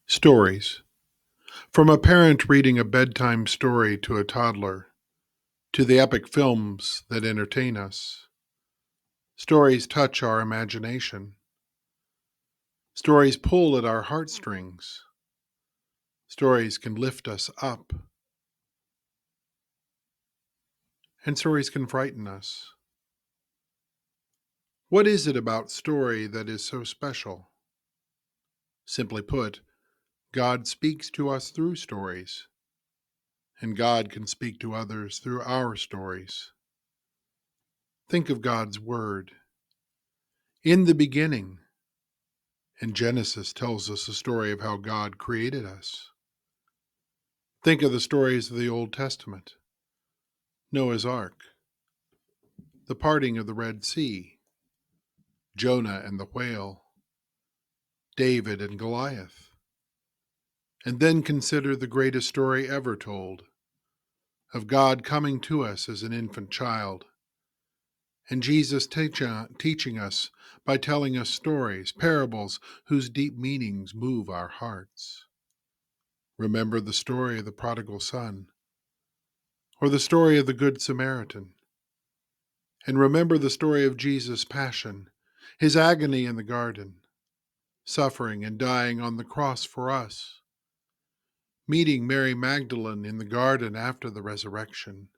Stories. From a parent reading a bedtime story to a toddler, to the epic films that entertain us, stories touch our imagination. Stories pull at our heartstrings. Stories can lift us up, and stories can frighten us. What is it about story that is so special? Simply put, God speaks to us through stories, and God can speak to others through our stories. Think of God's Word. In the beginning, and Genesis tells us the story of how God created us. Think of the stories of the Old Testament: Noah's Ark, the parting of the Red Sea, Jonah and the whale, David and Goliath. And then consider the greatest story ever told, of God coming to us as an infant child, and Jesus teaching us by telling us stories, parables whose deep meanings move our hearts. Remember the story of the prodigal son, or the story of the Good Samaritan. And remember the story of Jesus' passion, his agony in the garden, suffering and dying on the cross for us, meeting Mary Magdalene in the garden after the resurrection,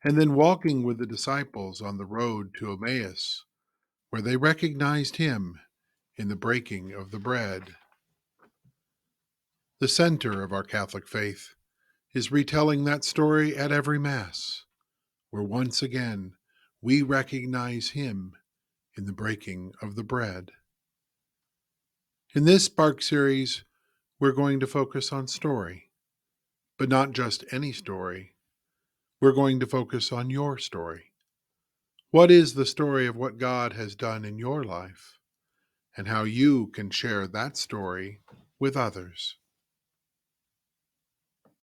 and then walking with the disciples on the road to Emmaus, where they recognized him in the breaking of the bread. The center of our Catholic faith is retelling that story at every Mass, where once again we recognize him in the breaking of the bread. In this Spark series, we're going to focus on story, but not just any story. We're going to focus on your story. What is the story of what God has done in your life, and how you can share that story with others?